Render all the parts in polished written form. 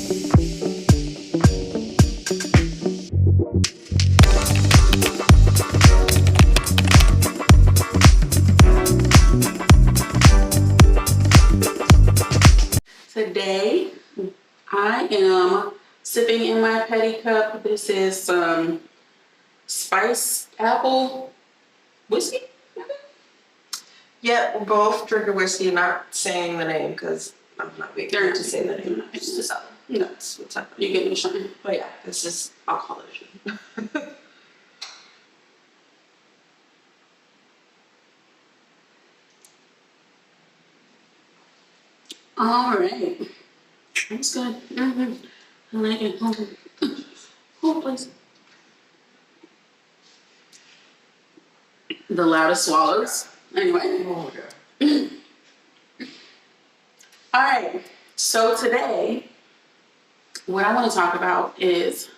Today, I am sipping in my petty cup. This is some spiced apple whiskey. Yeah, we're both drinking whiskey, not saying the name because I'm not big enough to say the name. It's just That's what's happening. you get me shine. But yeah, this is alcoholic. All right, that's good. I like it. Hold please. The loudest swallows. Anyway. Oh my god. All right, so today, what I want to talk about is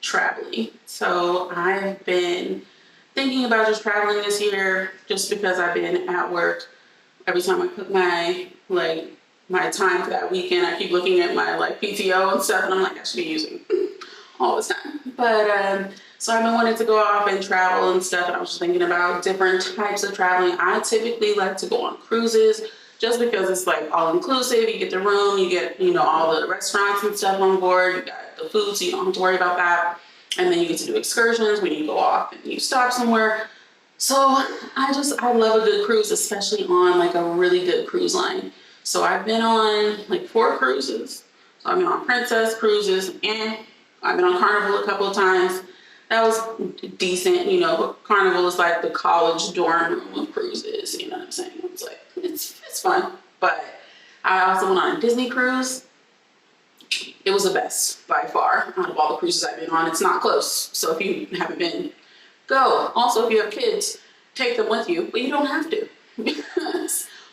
traveling. So I've been thinking about just traveling this year just because I've been at work. Every time I put my time for that weekend, I keep looking at my PTO and stuff, and I'm like, I should be using all the time. But so I've been wanting to go off and travel and stuff, and I was just thinking about different types of traveling. I typically like to go on cruises just because it's all inclusive. You get the room, you get all the restaurants and stuff on board, you got the food, so you don't have to worry about that. And then you get to do excursions when you go off and you stop somewhere. So I love a good cruise, especially on a really good cruise line. So I've been on 4 cruises. So I've been on Princess cruises, and I've been on Carnival a couple of times. That was decent, but Carnival is the college dorm room of cruises, you know what I'm saying? It's fun. But I also went on a Disney cruise. It was the best by far out of all the cruises I've been on. It's not close. So if you haven't been, go. Also, if you have kids, take them with you, but you don't have to.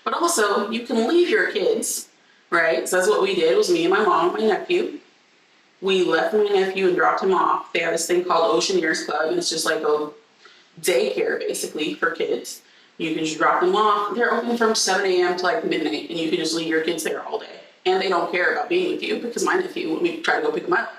But also, you can leave your kids, right? So that's what we did. It was me and my mom and my nephew. We left my nephew and dropped him off. They have this thing called Oceaneers Club, and it's just a daycare, basically, for kids. You can just drop them off. They're open from 7 a.m. to midnight, and you can just leave your kids there all day. And they don't care about being with you, because my nephew, when we tried to go pick him up,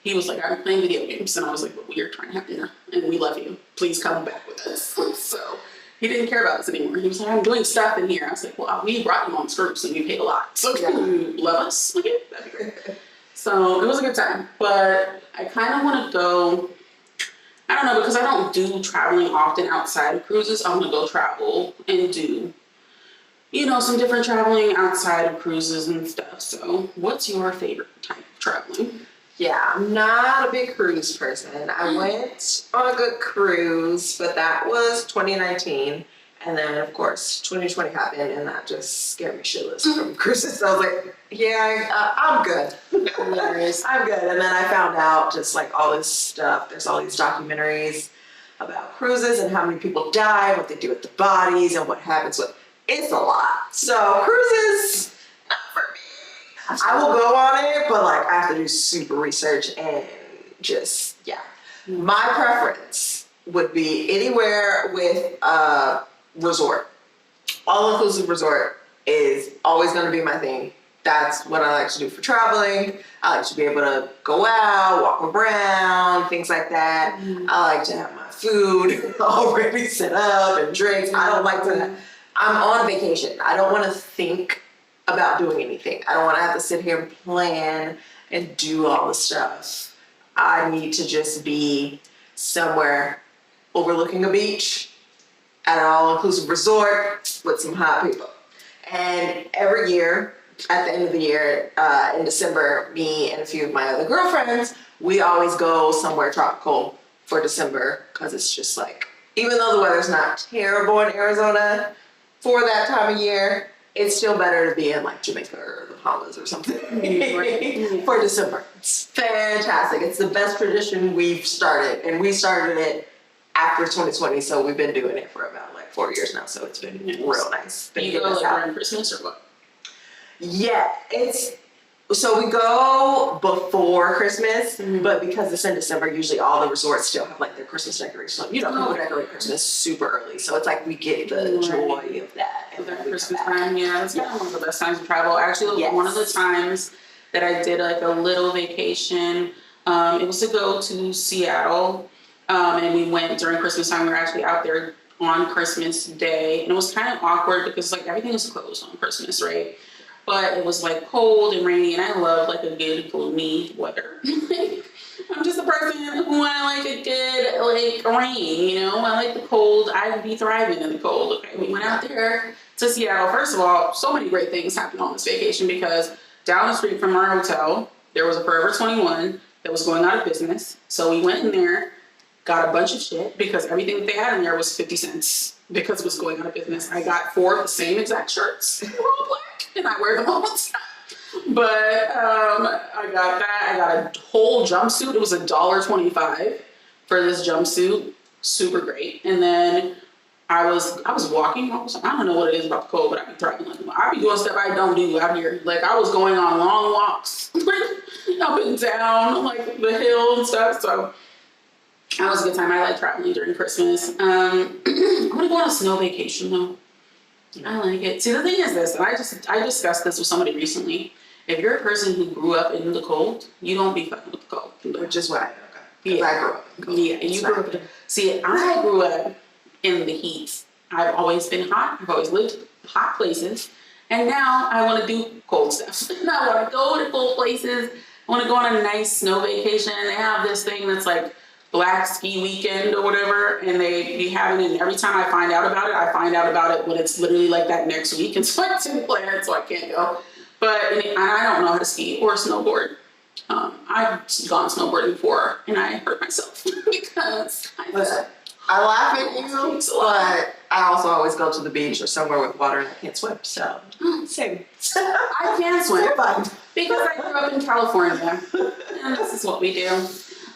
he was like, I'm playing video games. And I was like, but we are trying to have dinner, and we love you. Please come back with us. So he didn't care about us anymore. He was like, I'm doing stuff in here. I was like, well, we brought you on this cruise, and you paid a lot. So can you love us? Okay, that'd be great. So it was a good time. But I kind of want to go, I don't know, because I don't do traveling often outside of cruises. I want to go travel and do some different traveling outside of cruises and stuff. So what's your favorite type of traveling? Yeah, I'm not a big cruise person. I went on a good cruise, but that was 2019. And then, of course, 2020 happened, and that just scared me shitless from cruises. So I was like, yeah, I'm good. I'm good. And then I found out just all this stuff. There's all these documentaries about cruises and how many people die, what they do with the bodies, and what happens with. It's a lot. So cruises, not for me. I will go on it, but I have to do super research and just, yeah. My preference would be anywhere with a resort. All-inclusive resort is always going to be my thing. That's what I like to do for traveling. I like to be able to go out, walk around, things like that. I like to have my food already set up and drinks. I don't like to. I'm on vacation. I don't want to think about doing anything. I don't want to have to sit here and plan and do all the stuff. I need to just be somewhere overlooking a beach at an all-inclusive resort with some hot people. And every year, at the end of the year, in December, me and a few of my other girlfriends, we always go somewhere tropical for December, because it's just even though the weather's not terrible in Arizona for that time of year, it's still better to be in Jamaica or the Bahamas or something for December. It's fantastic. It's the best tradition we've started, and we started it after 2020, so we've been doing it for about 4 years now, so it's been real nice. You go during Christmas or what? Yeah, so we go before Christmas, but because it's in December, usually all the resorts still have their Christmas decorations. People decorate Christmas super early, so it's we get the joy of that. And that Christmas time, yeah, it's kind of one of the best times to travel. Actually, one of the times that I did like a little vacation. It was to go to Seattle, and we went during Christmas time. We were actually out there on Christmas Day, and it was kind of awkward because like everything was closed on Christmas, right? But it was like cold and rainy, and I love like a good gloomy weather. I'm just a person who I like a good like rain, you know. I like the cold. I would be thriving in the cold. Okay, we went out there to Seattle. First of all, so many great things happened on this vacation because down the street from our hotel there was a Forever 21 that was going out of business. So we went in there, got a bunch of shit because everything that they had in there was 50 cents because it was going out of business. I got 4 of the same exact shirts. They're all black, and I wear them all the time. But I got that. I got a whole jumpsuit. It was $1.25 for this jumpsuit. Super great. And then I was walking. I don't know what it is about the cold, but I be thriving. I be doing stuff I don't do out here. Like I was going on long walks, up and down like the hill and stuff. So that was a good time. I like traveling during Christmas. I'm gonna go on a snow vacation though. I like it. See, the thing is this, and I discussed this with somebody recently. If you're a person who grew up in the cold, you don't be fucking with the cold. Which is what I know. Yeah. I grew up in the cold. Yeah, and you grew up. See, I grew up in the heat. I've always been hot. I've always lived hot places. And now I want to do cold stuff. I want to go to cold places. I want to go on a nice snow vacation. They have this thing that's like Black Ski Weekend or whatever, and they be having it. And every time I find out about it when it's literally like that next week. And so I didn't plan it, so I can't go. But and I don't know how to ski or snowboard. I've gone snowboarding before, and I hurt myself because I laugh at you, but I also always go to the beach or somewhere with water, and I can't swim. So same. I can swim because I grew up in California, and this is what we do.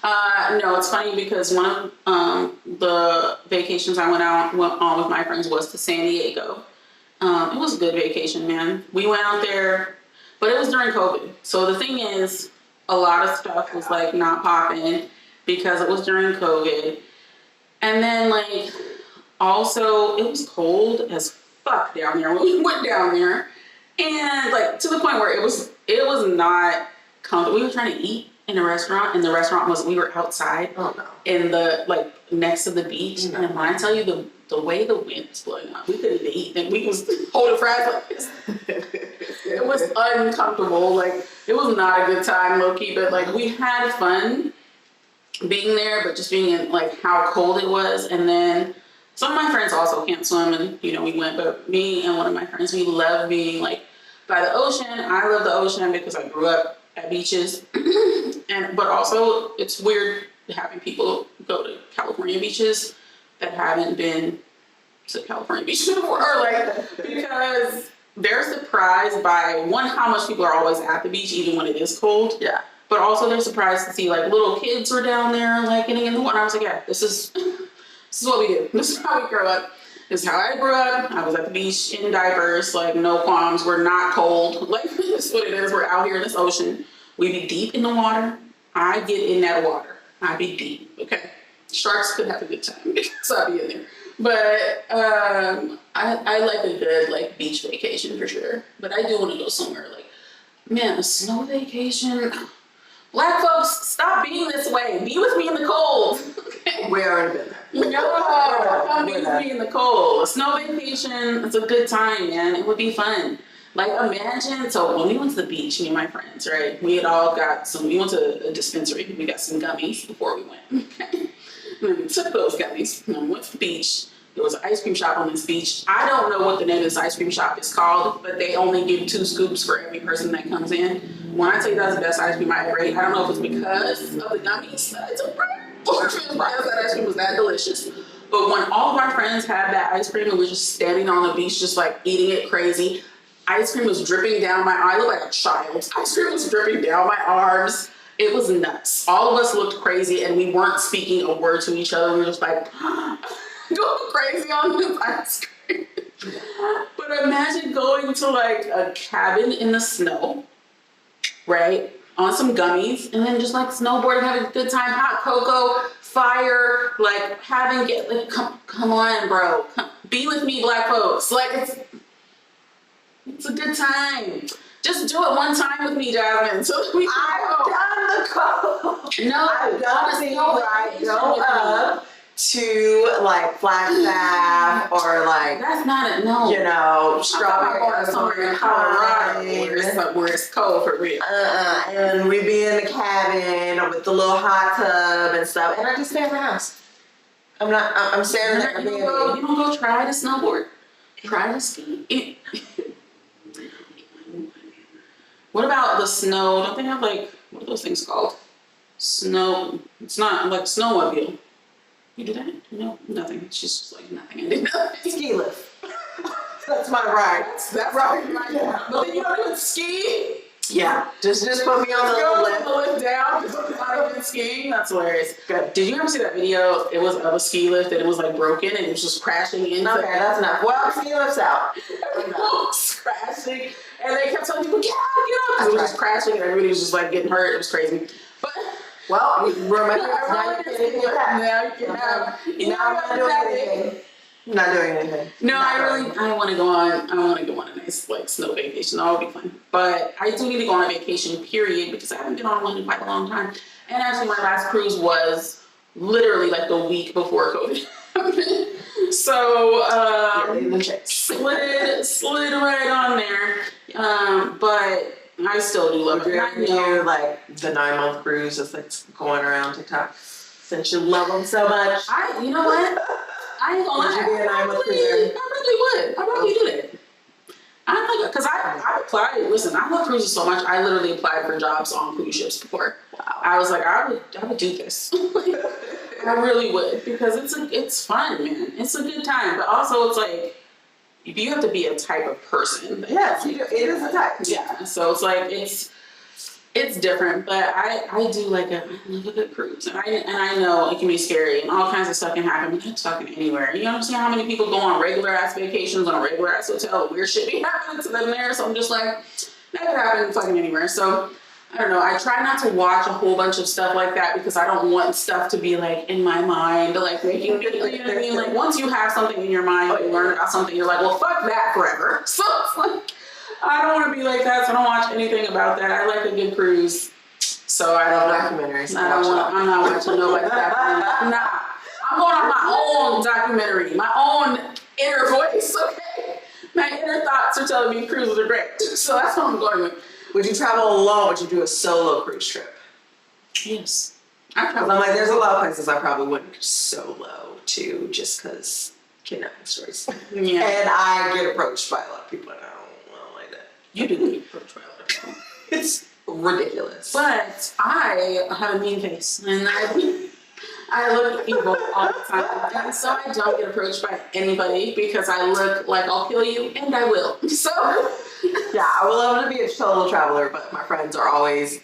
No, it's funny because one of the vacations I went on with my friends was to San Diego. It was a good vacation, man. We went out there, but it was during COVID. So the thing is, a lot of stuff was like not popping because it was during COVID. And then like, also it was cold as fuck down there when we went down there. And like to the point where it was not comfortable. We were trying to eat in a restaurant, and the restaurant we were outside in the like next to the beach. Mm-hmm. And when I tell you the way the wind was blowing up, we couldn't even eat, and we was holding fries like this. It was uncomfortable. Like it was not a good time, low key, but like we had fun being there, but just being in like how cold it was. And then some of my friends also can't swim, and you know we went, but me and one of my friends, we love being like by the ocean. I love the ocean because I grew up at beaches. But also it's weird having people go to California beaches that haven't been to California beaches before, or like because they're surprised by one, how much people are always at the beach even when it is cold. Yeah. But also they're surprised to see like little kids were down there like getting in the water. I was like, yeah, this is what we do. This is how we grow up. This is how I grew up. I was at the beach in diapers, like no qualms. We're not cold. Like this is what it is. We're out here in this ocean. We be deep in the water. I get in that water. I be deep. Okay. Sharks could have a good time because I be in there. But I like a good like beach vacation for sure. But I do want to go somewhere like, man, a snow vacation. Black folks, stop being this way. Be with me in the cold. Okay. We already been there. No, come be with me in the cold. A snow vacation, it's a good time, man. It would be fun. Like imagine, so when we went to the beach, me and my friends, right? We had all got we went to a dispensary. We got some gummies before we went. Okay. And then we took those gummies and we went to the beach. There was an ice cream shop on this beach. I don't know what the name of this ice cream shop is called, but they only give 2 scoops for every person that comes in. When I tell you that's the best ice cream I ever ate, I don't know if it's because of the gummies that I took, or if it's because that ice cream was that delicious. But when all of our friends had that ice cream and we were just standing on the beach, just like eating it crazy, ice cream was dripping down my eye. I looked like a child. Ice cream was dripping down my arms. It was nuts. All of us looked crazy and we weren't speaking a word to each other. We were just like going crazy on this ice cream. But imagine going to like a cabin in the snow, right? On some gummies, and then just like snowboarding, having a good time, hot cocoa, fire, like come on, bro. Be with me, Black folks. Like it's a good time. Just do it one time with me, Jasmine. So we can I've done the coast. No, I've done the ride. Go up to like Flagstaff or like that's not a no. you know Strawberry or somewhere in Colorado where it's cold for real. And we be in the cabin with the little hot tub and stuff. And I just stay in the house. I'm staying there. You don't go try to snowboard. Try to ski. What about the snow? Don't they have like, what are those things called? Snow. It's not like snowmobile. You do that? No, nothing. It's just like nothing. I did nothing. Ski lift. That's my ride. That's right. Yeah. But then you don't even ski. Yeah. Just put me on the little lift. The lift down because I'm not even skiing. That's hilarious. Good. Did you ever see that video? It was of a ski lift and it was like broken and it was just crashing into. Okay, that's enough. Well, ski lift's out. It was crashing. And they kept telling people, get out, get out. Because it was just crashing and everybody was just like getting hurt. It was crazy. But well, you remember now you can do that. Now you can have. Now I'm not doing anything. Not doing anything. No, I want to go on a nice like snow vacation. That would be fun. But I do need to go on a vacation, period, because I haven't been on one in quite a long time. And actually my last cruise was literally like the week before COVID happened. So slid right on there. But I still do love it. I know like the 9-month cruise is like going around TikTok since you love them so much. You know what? I ain't gonna lie. Would you be a 9-month cruiser? I really would. I probably do that. I'm like, because I applied. Listen, I love cruises so much. I literally applied for jobs on cruise ships before. Wow. I was like, I would do this. I really would, because it's fun, man. It's a good time, but also it's like you have to be a type of person. Yes, you do. It is a type. Yeah. So it's like it's different, but I do like I love a good cruise, and I know it can be scary and all kinds of stuff can happen. But that's fucking anywhere. You know what I'm saying? How many people go on regular ass vacations on a regular ass hotel? Weird shit be happening to them there. So I'm just like, that could happen fucking anywhere. So I don't know. I try not to watch a whole bunch of stuff like that because I don't want stuff to be like in my mind, like making me, you know what I mean? Like once you have something in your mind, you learn about something, you're like, well, fuck that forever. So it's like, I don't want to be like that, so I don't watch anything about that. I like a good cruise, so I don't documentaries. I'm not watching nobody's documentary. Nah, I'm going on my own documentary, my own inner voice. Okay, my inner thoughts are telling me cruises are great, so that's what I'm going with. Would you travel alone? Would you do a solo cruise trip? Yes, I'm like, there's a lot of places I probably wouldn't solo to, just because kidnapping stories. Yeah, and I get approached by a lot of people, and I don't like that. You do get approached by a lot of people. It's ridiculous. But I have a mean face, and I look evil all the time, and so I don't get approached by anybody because I look like I'll kill you, and I will. So yeah, I would love to be a solo traveler, but my friends are always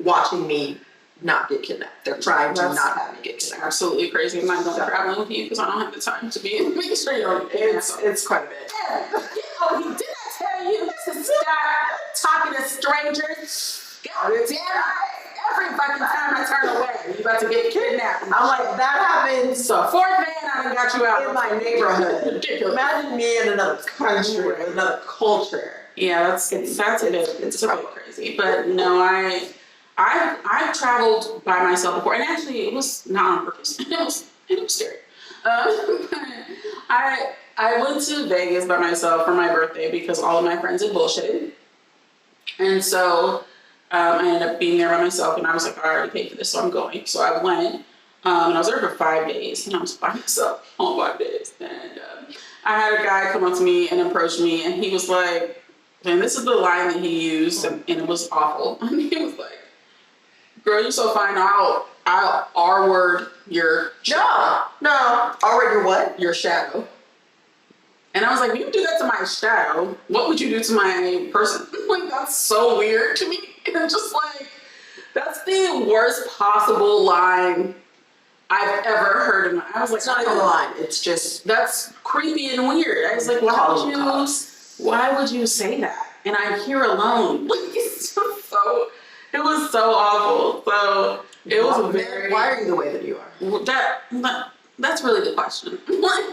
watching me not get kidnapped. They're trying to not have me get kidnapped. Absolutely crazy. I'm not going traveling with you because I don't have the time to be making sure you don't get kidnapped. It's quite a bit. Yeah. Oh, did I tell you to stop talking to strangers? God damn it. Every fucking time I turn away, you about to get kidnapped. I'm like, that happens. So fourth man, I done got you out in my neighborhood. Ridiculous. Imagine me in another country, another culture. Yeah, it's a bit crazy. But no, I've traveled by myself before, and actually it was not on purpose. It was scary. I went to Vegas by myself for my birthday because all of my friends had bullshitted, and so I ended up being there by myself. And I was like, I already paid for this, so I'm going. So I went, and I was there for 5 days, and I was by myself all 5 days. And I had a guy come up to me and approach me, and he was like, and this is the line that he used, and it was awful. And he was like, girl, you're so fine, I'll R-word your shadow. No. R-word your what? Your shadow. And I was like, if you do that to my shadow, what would you do to my person? Like, that's so weird to me. And I'm just like, that's the worst possible line I've ever heard in my, I was like, it's not even a line, it's just, that's creepy and weird. I was like, why would you say that? And I'm here alone. Like, it's just so, it was so awful. So it was very. Why are you the way that you are? That's a really good question. Like,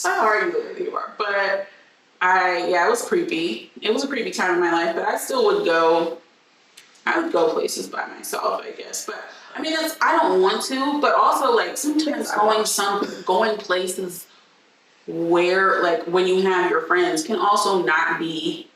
why are you the way that you are? But it was creepy. It was a creepy time in my life, but I still would go. I would go places by myself, I guess. But I mean, I don't want to, but also like sometimes going places where like when you have your friends can also not be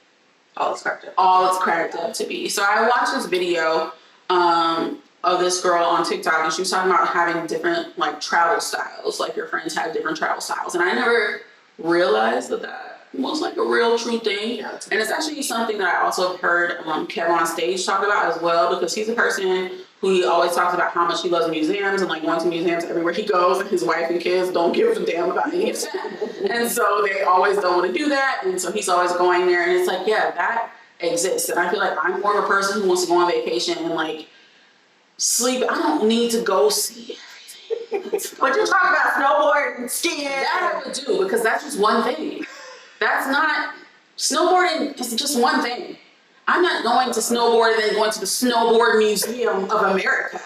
all it's cracked up to be. So I watched this video of this girl on TikTok, and she was talking about having different like travel styles. Like your friends have different travel styles, and I never realized that was like a real true thing. Yeah, and it's actually something that I also have heard Kevin on stage talk about as well, because he's a person who he always talks about how much he loves museums and like going to museums everywhere he goes, and his wife and kids don't give a damn about any of that. And so they always don't want to do that. And so he's always going there. And it's like, yeah, that exists. And I feel like I'm more of a person who wants to go on vacation and like sleep. I don't need to go see everything. But you're talking about snowboarding and skiing. That I would do, because that's just one thing. That's not, snowboarding is just one thing. I'm not going to snowboard and then going to the Snowboard Museum of America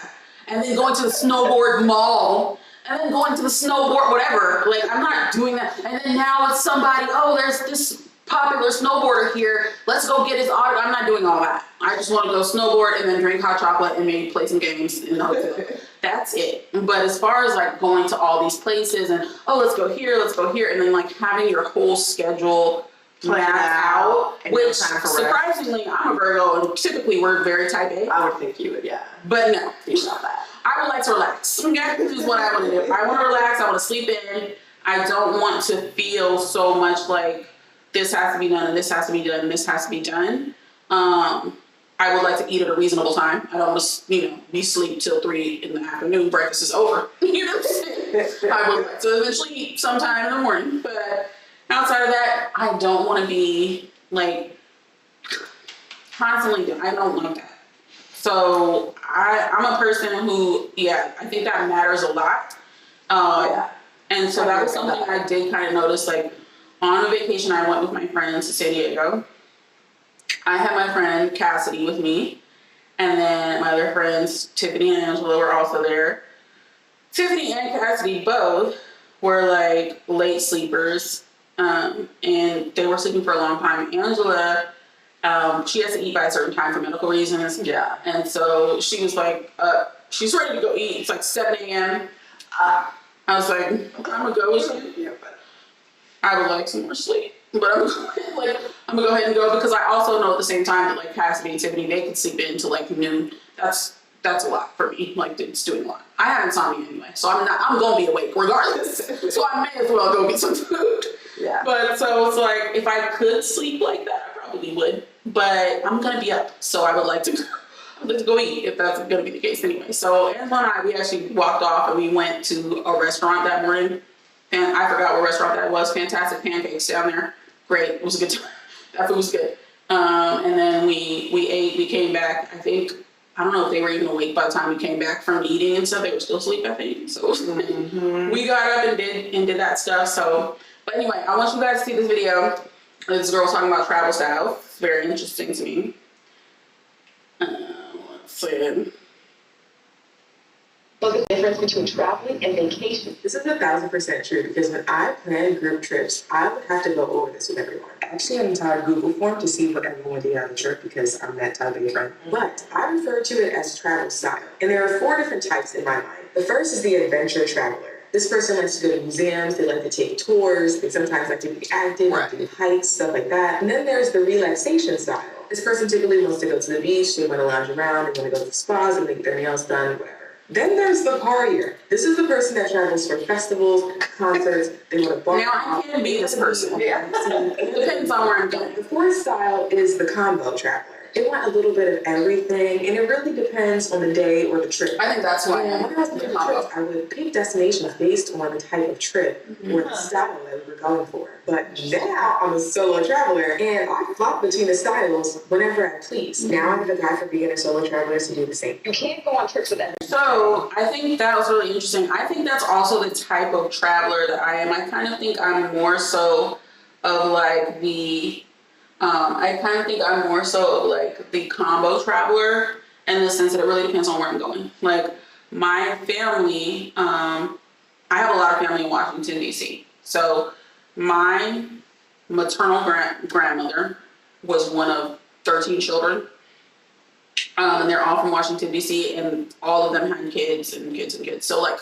and then going to the snowboard mall and then going to the snowboard whatever. Like, I'm not doing that. And then now it's somebody, oh, there's this popular snowboarder here. Let's go get his autograph. I'm not doing all that. I just want to go snowboard and then drink hot chocolate and maybe play some games in the hotel. That's it. But as far as like going to all these places and, oh, let's go here, and then like having your whole schedule planned out, which surprisingly, I'm a Virgo and typically we're very type A. I would think you would, yeah. But no, You're not that. I would like to relax. Okay? This is what I want to do. I want to relax. I want to sleep in. I don't want to feel so much like this has to be done and this has to be done and this has to be done. I would like to eat at a reasonable time. I don't want to, be asleep till 3 in the afternoon. Breakfast is over. You know what I'm saying? I would like to eventually eat sometime in the morning. But outside of that, I don't want to be like constantly. I don't like that. So I'm a person who, I think that matters a lot. And so that was something I did kind of notice. Like on a vacation, I went with my friends to San Diego. I had my friend Cassidy with me, and then my other friends, Tiffany and Angela, were also there. Tiffany and Cassidy both were like late sleepers, and they were sleeping for a long time. Angela, she has to eat by a certain time for medical reasons. Yeah. And so she was like, she's ready to go eat. It's like 7 a.m. I was like, I'm gonna go with you. I would like some more sleep. But I'm gonna go ahead and go, because I also know at the same time that like Cassidy and Tiffany, they can sleep in until like noon. That's a lot for me. Like it's doing a lot. I have insomnia anyway, so I'm gonna be awake regardless. So I may as well go get some food. Yeah. But so it's like if I could sleep like that, I probably would. But I'm gonna be up, so I would like to go eat if that's gonna be the case anyway. So Angela and I, we actually walked off and we went to a restaurant that morning. And I forgot what restaurant that was. Fantastic pancakes down there. Great. It was a good time. That food was good. And then we ate. We came back. I don't know if they were even awake by the time we came back from eating and stuff. They were still asleep, I think. So we got up and did that stuff. So, but anyway, I want you guys to see this video. This girl's talking about travel style. It's very interesting to me. Let's see. What's the difference between traveling and vacation? This is 1,000% true, because when I plan group trips, I would have to go over this with everyone. I actually had an entire Google form to see what everyone did on the trip, because I'm that type of friend. But I refer to it as travel style. And there are 4 different types in my mind. The first is the adventure traveler. This person likes to go to museums, they like to take tours, they sometimes like to be active, like to do hikes, stuff like that. And then there's the relaxation style. This person typically wants to go to the beach, they want to lounge around, they want to go to the spas, and they get their nails done, whatever. Then there's the partier. This is the person that travels for festivals, concerts, they want to bar. Now I can be this person. Yeah. Depends on where I'm going. The 4th style is the combo traveler. They want a little bit of everything, and it really depends on the day or the trip. I think that's why When I was planning trips, I would pick destinations based on the type of trip or the style that we were going for. But now I'm a solo traveler, and I flop between the styles whenever I please. Now I have a guide for beginner solo travelers to do the same. You can't go on trips with them. So I think that was really interesting. I think that's also the type of traveler that I am. I kind of think I'm more so of like the combo traveler, in the sense that it really depends on where I'm going. Like my family, I have a lot of family in Washington, D.C. So my maternal grandmother was one of 13 children. And they're all from Washington, D.C., and all of them had kids and kids and kids. So, like,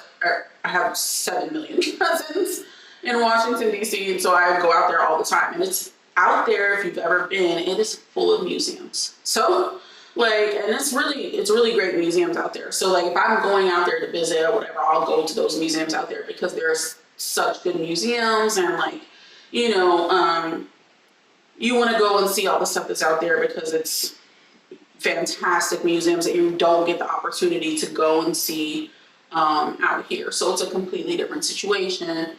I have 7 million cousins in Washington, D.C., and so I go out there all the time. And it's out there, if you've ever been, it is full of museums. So, like, and it's really great museums out there. So, like, if I'm going out there to visit or whatever, I'll go to those museums out there because there's such good museums and, like, you know, you want to go and see all the stuff that's out there because it's fantastic museums that you don't get the opportunity to go and see out here. So it's a completely different situation.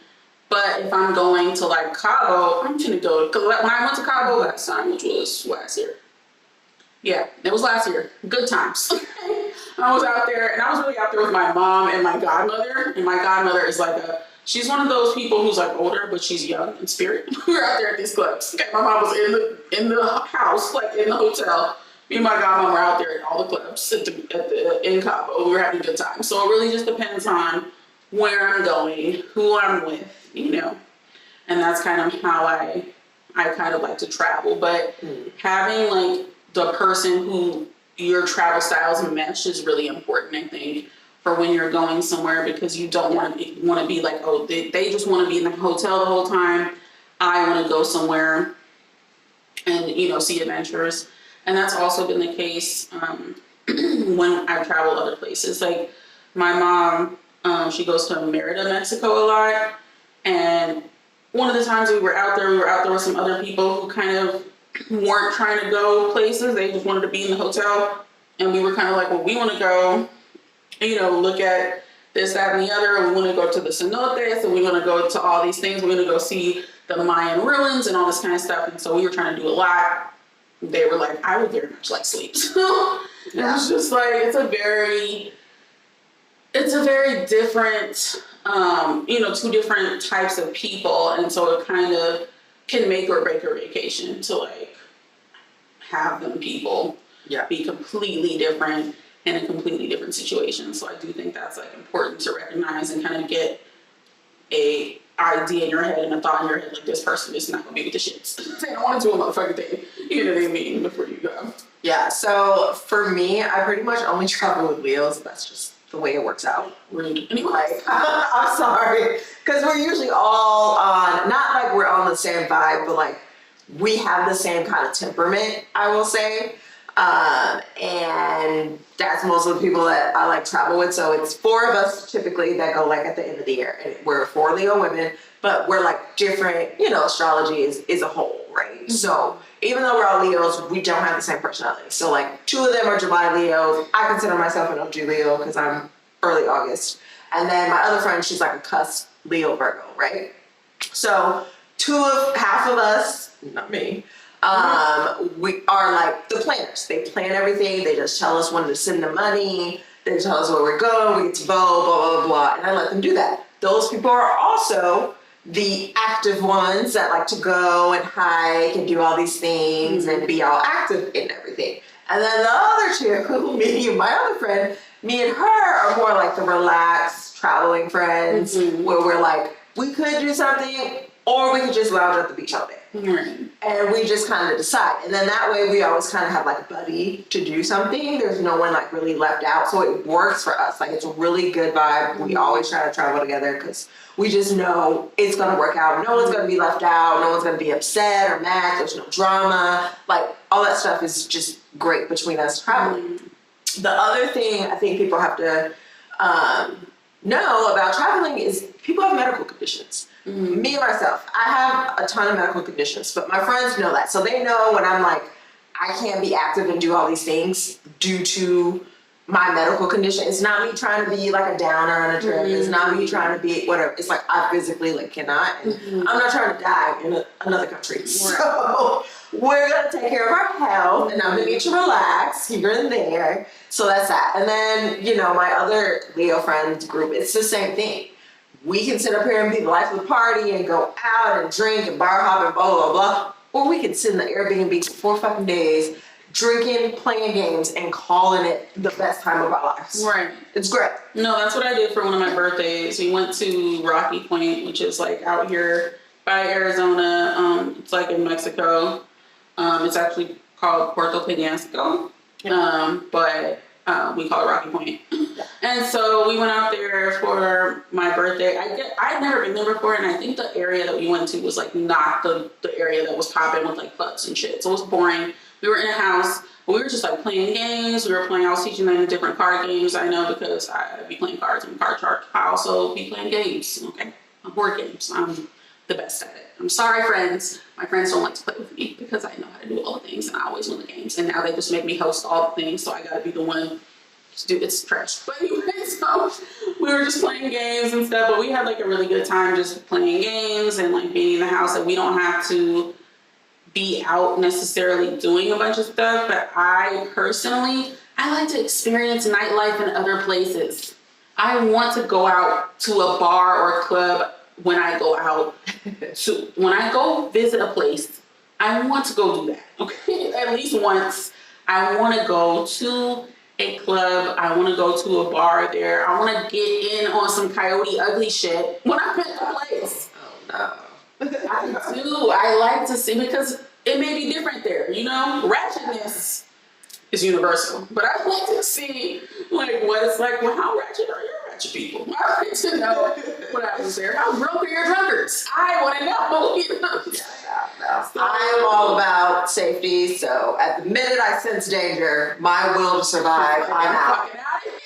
But if I'm going to like Cabo, I'm gonna go, because when I went to Cabo last time, which was last year. Yeah, it was last year. Good times. I was out there, and I was really out there with my mom and my godmother. And my godmother is like she's one of those people who's like older, but she's young in spirit. We were out there at these clubs. Okay, my mom was in the house, like in the hotel. Me and my godmom were out there at all the clubs in Cabo. We were having a good time. So it really just depends on where I'm going, who I'm with, you know. And that's kind of how I kind of like to travel. But having like the person who your travel styles mesh is really important, I think, for when you're going somewhere, because you don't want to be like, oh, they just want to be in the hotel the whole time. I want to go somewhere and, you know, see adventures. And that's also been the case when I've traveled other places. Like my mom, she goes to Merida, Mexico a lot. And one of the times we were out there with some other people who kind of weren't trying to go places. They just wanted to be in the hotel. And we were kind of like, well, we want to go, you know, look at this, that, and the other. We want to go to the cenotes, and we want to go to all these things. We want to go see the Mayan ruins and all this kind of stuff. And so we were trying to do a lot. They were like, I would very much like sleep. So it was just like, it's a very different, you know, two different types of people. And so it kind of can make or break your vacation to like have them people be completely different in a completely different situation. So I do think that's like important to recognize and kind of get a idea in your head and a thought in your head, like this person is not gonna be with the shits. They don't want to do a motherfucking thing. You know what I mean? Before you go. Yeah, so for me, I pretty much only travel with Leos. That's just the way it works out. Rude. Anyway, Like, I'm sorry, because we're usually all on, not like we're on the same vibe, but like we have the same kind of temperament, I will say. And that's most of the people that I like travel with. So it's 4 of us typically that go like at the end of the year, and we're 4 Leo women, but we're like different, you know, astrology is a whole, right? Mm-hmm. So even though we're all Leos, we don't have the same personality. So like 2 of them are July Leos. I consider myself an OG Leo because I'm early August. And then my other friend, she's like a cusp Leo Virgo, right? So half of us, not me, we are like the planners. They plan everything. They just tell us when to send the money. They tell us where we're going. We get to vote, blah, blah, blah. And I let them do that. Those people are also the active ones that like to go and hike and do all these things and be all active in everything. And then the other 2, me and my other friend, me and her are more like the relaxed traveling friends where we're like, we could do something or we could just lounge at the beach all day. And we just kind of decide. And then that way we always kind of have like a buddy to do something. There's no one like really left out. So it works for us. Like it's a really good vibe. We always try to travel together because we just know it's going to work out. No one's going to be left out. No one's going to be upset or mad. There's no drama. Like all that stuff is just great between us traveling. The other thing I think people have to know about traveling is people have medical conditions. Me and myself, I have a ton of medical conditions, but my friends know that. So they know when I'm like, I can't be active and do all these things due to my medical condition. It's not me trying to be like a downer on a trip. It's not me trying to be whatever. It's like I physically like cannot. And I'm not trying to die in another country. So we're going to take care of our health and I'm going to need to relax here and there. So that's that. And then, you know, my other Leo friends group, it's the same thing. We can sit up here and be the life of the party and go out and drink and bar hop and blah, blah, blah. Or we can sit in the Airbnb for 4 fucking days, drinking, playing games, and calling it the best time of our lives. Right. It's great. No, that's what I did for one of my birthdays. We went to Rocky Point, which is like out here by Arizona. It's like in Mexico. It's actually called Puerto Peñasco, but we call it Rocky Point. And so we went out there for my birthday. I'd never been there before, and I think the area that we went to was like not the area that was popping with like clubs and shit. So it was boring. We were in a house. We were just like playing games. I was teaching them different card games. I know because I be playing cards and card shark. I also be playing games. Okay, board games. I'm the best at it. I'm sorry, friends. My friends don't like to play with me because I know how to do all the things and I always win the games. And now they just make me host all the things, so I gotta be the one to do. It's trash. But anyway, so we were just playing games and stuff. But we had like a really good time just playing games and like being in the house. That we don't have to be out necessarily doing a bunch of stuff, but I personally, I like to experience nightlife in other places. I want to go out to a bar or a club when I go out. When I go visit a place, I want to go do that, okay? At least once. I want to go to a club. I want to go to a bar there. I want to get in on some Coyote Ugly shit when I'm at the place. Oh no. I do. I like to see, because it may be different there, you know? Ratchetness is universal, but I like to see like what it's like. Well, how ratchet are your ratchet people? I like to know what happens there. How drunk are your drunkards? I want to know. You know? So, I am all about safety, so at the minute I sense danger, my will to survive, I'm out. Fucking out of here.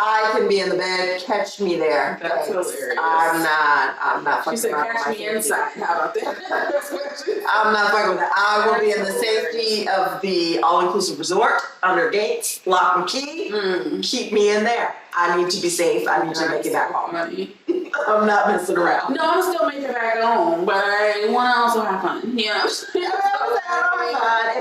I can be in the bed, catch me there. That's Thanks. hilarious. I'm not She fucking said, around with "Catch my me safety. inside." How about that? I'm not fucking with that. I will be in the safety of the all-inclusive resort, under gates, lock and key. Keep me in there. I need to be safe. I need to make it back home. Money. I'm not messing around. No, I'm still making it back home, but I want to also have fun. You know? If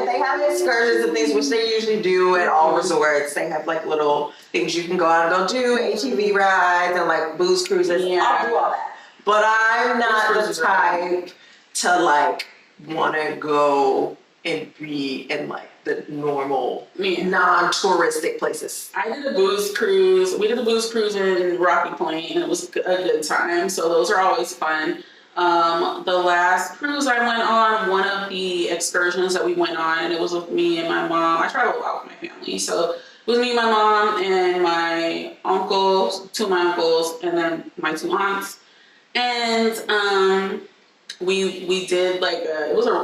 they have excursions and things, which they usually do at all resorts, they have like little things you can go out and go do, ATV rides and like booze cruises. Yeah. I'll do all that. But I'm not the type to like want to go and be in like the normal, non-touristic places. I did a booze cruise. We did a booze cruise in Rocky Point, and it was a good time. So those are always fun. The last cruise I went on, one of the excursions that we went on, and it was with me and my mom. I travel a lot with my family, so it was me, my mom, and my uncles, two of my uncles, and then my two aunts. And we did like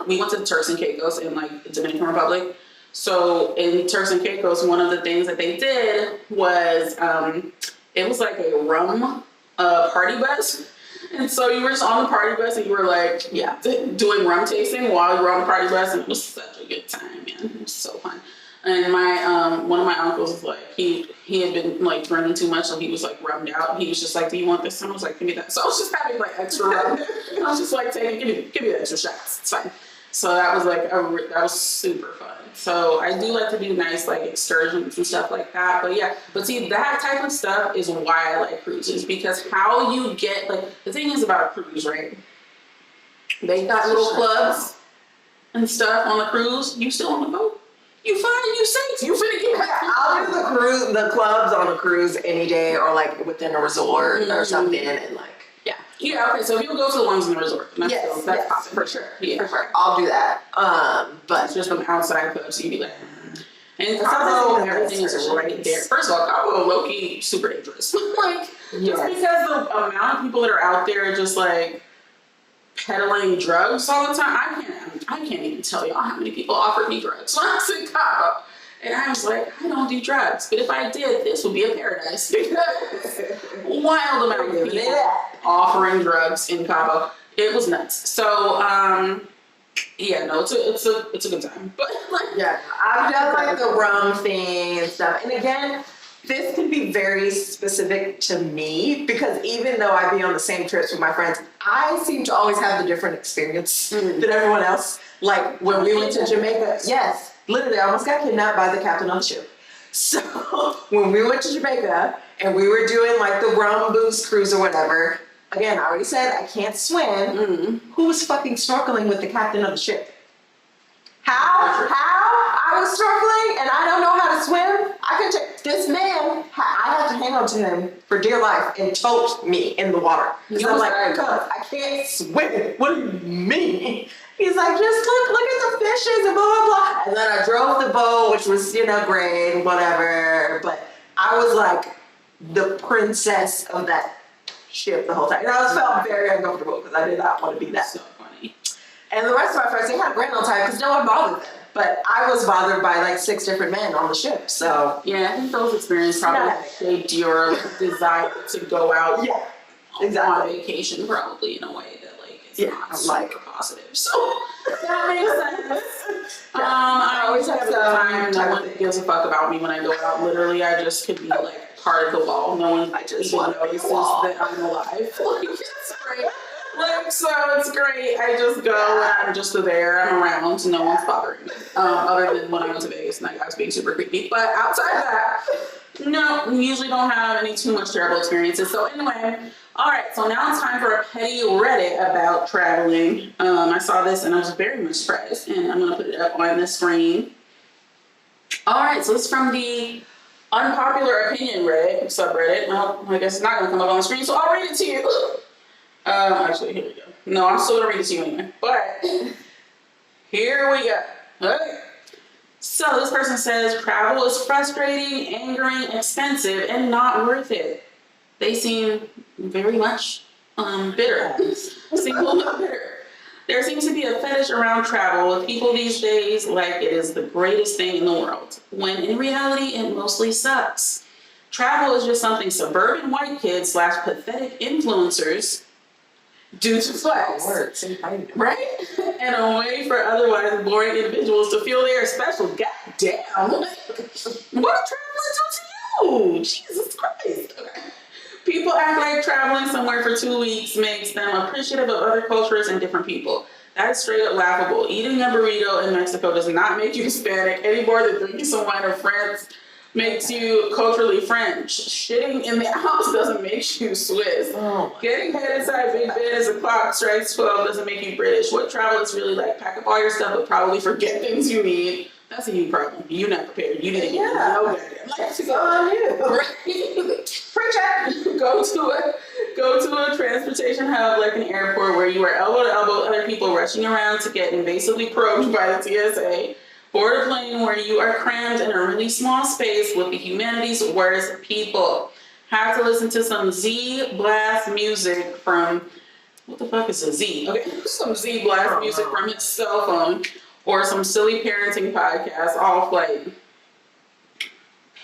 we went to the Turks and Caicos in like the Dominican Republic. So in Turks and Caicos, one of the things that they did was it was like a rum party bus. And so you were just on the party bus and you were like, doing rum tasting while you were on the party bus, and it was such a good time, man. It was so fun. And my one of my uncles was like, he had been like drinking too much, so he was like rummed out. He was just like, "Do you want this?" And I was like, "Give me that." So I was just having like extra rum. I was just like, give me the extra shots. It's fine. So that was like that was super fun. So I do like to do nice like excursions and stuff like that. But see, that type of stuff is why I like cruises, because how you get like, the thing is about a cruise, right? They got little clubs and stuff on the cruise. You still on the boat? You fine, you safe, you finna get back. I'll do the clubs on a cruise any day, or like within a resort or something, and like Yeah, okay, so you'll go to the ones in the resort. That's poppin'. for sure. Yeah. For sure. I'll do that. But It's just some outside clubs, so you'd be like, and That's Cabo, something everything is that's right there. First of all, Cabo, low-key, super dangerous. Like, just because the amount of people that are out there just like peddling drugs all the time, I can't even tell y'all how many people offered me drugs when I was in Cabo. And I was like, I don't do drugs, but if I did, this would be a paradise, because wild amount of people offering drugs in Cabo. It was nuts. So, it's a good time. But like, I've done like the rum thing and stuff. And again, this can be very specific to me, because even though I be on the same trips with my friends, I seem to always have the different experience than everyone else. Like when we went to Jamaica, yes, literally, I almost got kidnapped by the captain of the ship. So when we went to Jamaica and we were doing like the rum booze cruise or whatever, again, I already said I can't swim. Who was fucking snorkeling with the captain of the ship? How? I was snorkeling and I don't know how to swim? I could take this man. I I had to hang on to him for dear life and tote me in the water. You So I'm was like, right. "Cuz, I can't swim. What do you mean?" He's like, "Just look at the fishes and blah, blah, blah." And then I drove the boat, which was, great, whatever. But I was like the princess of that ship the whole time. And I felt very uncomfortable because I did not want to be that. So funny. And the rest of my friends, they had a grand old time because no one bothered them. But I was bothered by like 6 different men on the ship. So Yeah, I think those experiences probably Yeah. shaped your desire to go out yeah, on exactly. vacation, probably in a way that it's Yeah, not I'm super like- positive. So that makes sense. Yeah. I always have a good time. No type of one thing. gives a fuck about me when I go out. Literally, I just could be like part of the wall. No one I just even want to be a notices wall. that I'm alive. It's great. So it's great. I just go and I'm just there. I'm around. No one's bothering me. Other than when I went to Vegas and that guy was being super creepy. But outside of that, no, we usually don't have any too much terrible experiences. So anyway, all right. So now it's time for a petty Reddit about traveling. I saw this and I was very much surprised, and I'm gonna put it up on the screen. All right. So this is from the unpopular opinion Reddit subreddit. Well, I guess it's not gonna come up on the screen, so I'll read it to you. Actually, here we go. No, I'm still gonna read it to you anyway. But here we go. Okay. So this person says travel is frustrating, angering, expensive, and not worth it. They seem very much bitter. Seem a little bitter. There seems to be a fetish around travel with people these days like it is the greatest thing in the world, when in reality it mostly sucks. Travel is just something suburban white kids / pathetic influencers do to flex. Words, inviting. Right? And a way for otherwise boring individuals to feel they are special. God damn. What did traveling do to you? Jesus Christ. Okay. People act like traveling somewhere for 2 weeks makes them appreciative of other cultures and different people. That is straight up laughable. Eating a burrito in Mexico does not make you Hispanic any more than drinking some wine in France makes you culturally French. Shitting in the Alps doesn't make you Swiss. Oh my Getting head inside Big Ben as the clock strikes 12 doesn't make you British. What travel is really like? Pack up all your stuff, but probably forget things you need. That's a you problem. You're not prepared. You didn't get no goddamn life to It's go. on you. Right? Go to a transportation hub like an airport where you are elbow to elbow with other people rushing around to get invasively probed by the TSA. Board a plane where you are crammed in a really small space with the humanity's worst people. Have to listen to some Z blast music from, what the fuck is a Z? Okay, some Z blast music from his cell phone, or some silly parenting podcast off like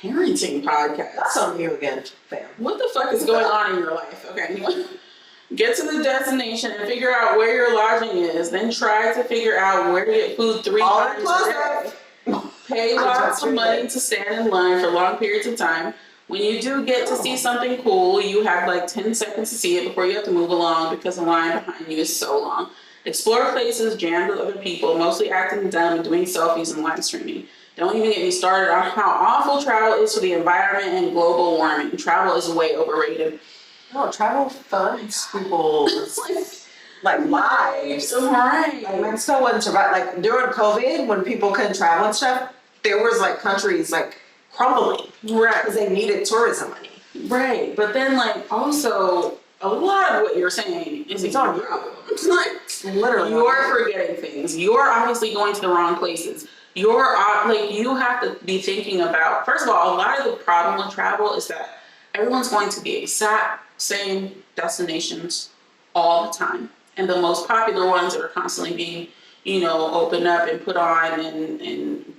parenting podcasts. That's on you again, fam. What the fuck is going on in your life? Okay, anyway. Get to the destination and figure out where your lodging is. Then try to figure out where to get food 3 All times a day. Pay lots of money to stand in line for long periods of time. When you do get to see something cool, you have like 10 seconds to see it before you have to move along because the line behind you is so long. Explore places jammed with other people, mostly acting dumb and doing selfies and live streaming. Don't even get me started on how awful travel is for the environment and global warming. Travel is way overrated. No, travel funds people's like lives. Right. Like Mexico wasn't survive. Like during COVID, when people couldn't travel and stuff, there was like countries like crumbling Right. because they needed tourism money. Right. But then also a lot of what you're saying is It's on you. you. It's like Literally. you're forgetting things. You're obviously going to the wrong places. You're you have to be thinking about, first of all, a lot of the problem with travel is that everyone's going to the exact same destinations all the time. And the most popular ones that are constantly being, opened up and put on and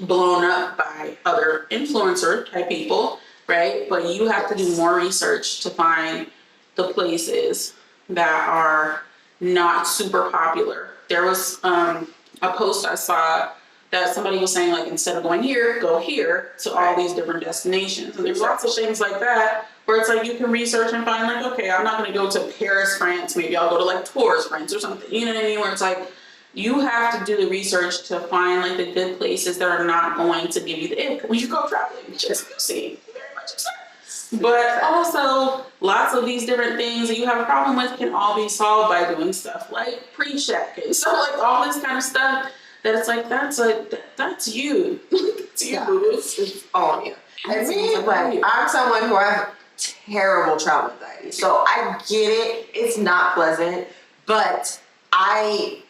blown up by other influencer type people, right? But you have to do more research to find the places that are not super popular. There was a post I saw that somebody was saying, like, instead of going here, go here to all these different destinations. And there's lots of things like that where it's like you can research and find like, okay, I'm not going to go to Paris, France. Maybe I'll go to like Tours, France or something. You know what I mean? Where it's like you have to do the research to find like the good places that are not going to give you the ick when you go traveling, which is see very much exciting. But also, lots of these different things that you have a problem with can all be solved by doing stuff like pre-check and so like all this kind of stuff that it's like that's you. It's you, Yeah, boo. it's all on you. And me, like, I'm someone who has terrible travel anxiety. So I get it. It's not pleasant, but I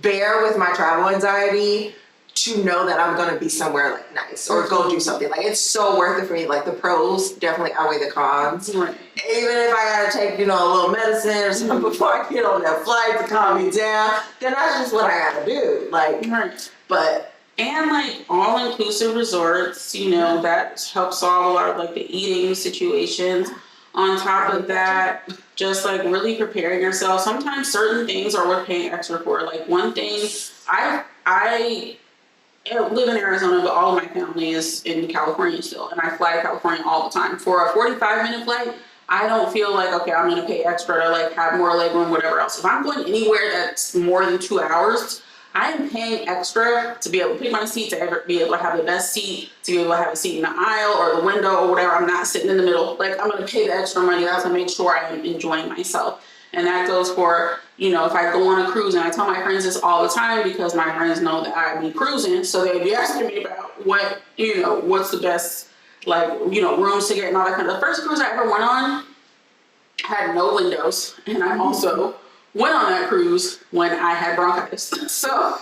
bear with my travel anxiety to know that I'm gonna be somewhere like nice or go do something. Like, it's so worth it for me. Like, the pros definitely outweigh the cons. Right. Even if I gotta take, a little medicine or something before I get on that flight to calm me down, then that's just what I gotta do. Like, Right. but And like all-inclusive resorts, that helps solve a lot of like the eating situations. On top of that, just like really preparing yourself. Sometimes certain things are worth paying extra for. Like one thing, I live in Arizona, but all of my family is in California still, and I fly to California all the time. For a 45-minute flight, I don't feel like, okay, I'm gonna pay extra to like have more legroom, whatever else. If I'm going anywhere that's more than 2 hours, I am paying extra to be able to pick my seat, to be able to have the best seat, to be able to have a seat in the aisle or the window or whatever. I'm not sitting in the middle. Like, I'm gonna pay the extra money to make sure I am enjoying myself. And that goes for, if I go on a cruise, and I tell my friends this all the time because my friends know that I be cruising, so they'd be asking me about what's the best, rooms to get and all that kind of. The first cruise I ever went on had no windows, and I also went on that cruise when I had bronchitis. So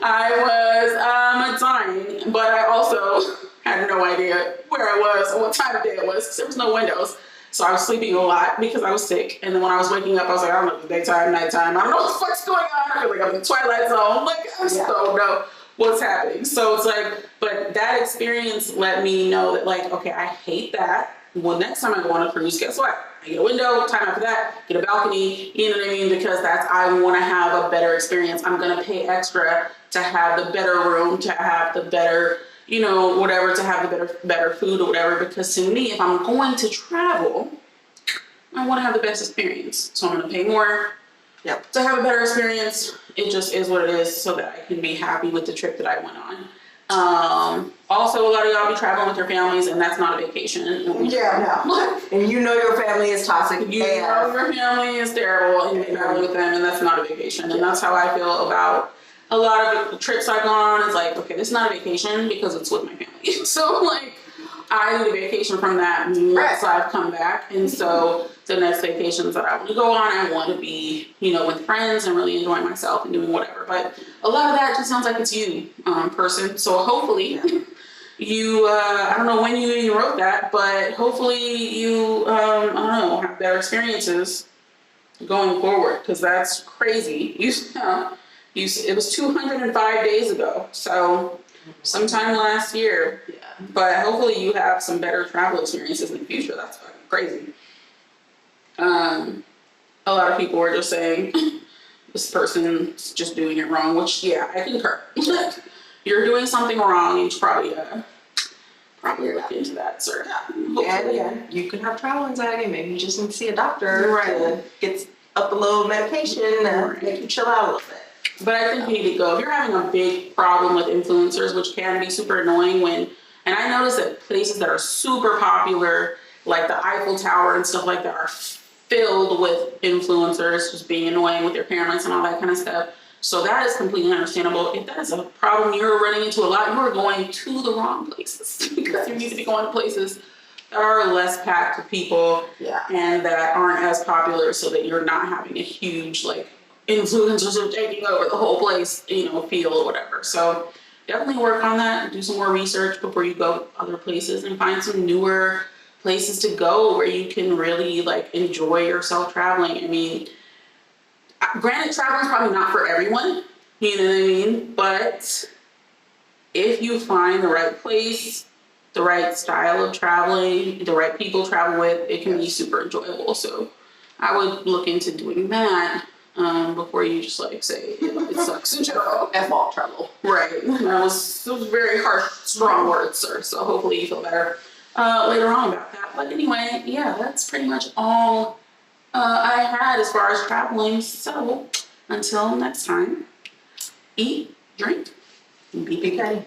I was dying, but I also had no idea where I was or what time of day it was because there was no windows. So I was sleeping a lot because I was sick. And then when I was waking up, I was like, I don't know if it's daytime, nighttime. I don't know what the fuck's going on. I feel like I'm in the Twilight Zone. Like, I just don't know what's happening. So it's like, but that experience let me know that, like, okay, I hate that. Well, next time I go on a cruise, guess what? I get a window, time after that, get a balcony, you know what I mean? Because I want to have a better experience. I'm going to pay extra to have the better room, to have the better, whatever, to have the better food or whatever. Because to me, if I'm going to travel, I want to have the best experience. So I'm going to pay more to have a better experience. It just is what it is so that I can be happy with the trip that I went on. Also, a lot of y'all be traveling with your families, and that's not a vacation. Yeah, no. And your family is toxic. You know your family is terrible, and you're traveling with them, and that's not a vacation. And that's how I feel about a lot of the trips I've gone on. It's like, okay, this is not a vacation because it's with my family. So, like, I need a vacation from that once I've come back. And so the next vacations that I want to go on, I want to be, with friends and really enjoying myself and doing whatever. But a lot of that just sounds like it's you, person. So hopefully you, I don't know when you wrote that, but hopefully you, have better experiences going forward, because that's crazy. It was 205 days ago. So sometime last year. Yeah. But hopefully you have some better travel experiences in the future. That's fucking crazy. A lot of people were just saying this person's just doing it wrong, which I concur. You're doing something wrong. You should probably look into that, sir. And again, you can have travel anxiety. Maybe you just need to see a doctor to get up a little medication and make you chill out a little bit. But I think you need to go. If you're having a big problem with influencers, which can be super annoying and I notice that places that are super popular, like the Eiffel Tower and stuff like that, are filled with influencers just being annoying with their parents and all that kind of stuff. So that is completely understandable. If that is a problem you're running into a lot, you are going to the wrong places because you need to be going to places that are less packed with people and that aren't as popular, so that you're not having a huge, influencers are taking over the whole place, feel or whatever. So definitely work on that. Do some more research before you go other places and find some newer places to go where you can really enjoy yourself traveling. I mean, granted, traveling is probably not for everyone, you know what I mean? But if you find the right place, the right style of traveling, the right people to travel with, it can be super enjoyable. So I would look into doing that. Before you just say it sucks in general. F all travel. Right. That was very harsh, strong words, sir. So hopefully you feel better later on about that. But anyway, that's pretty much all I had as far as traveling. So until next time, eat, drink, and be big.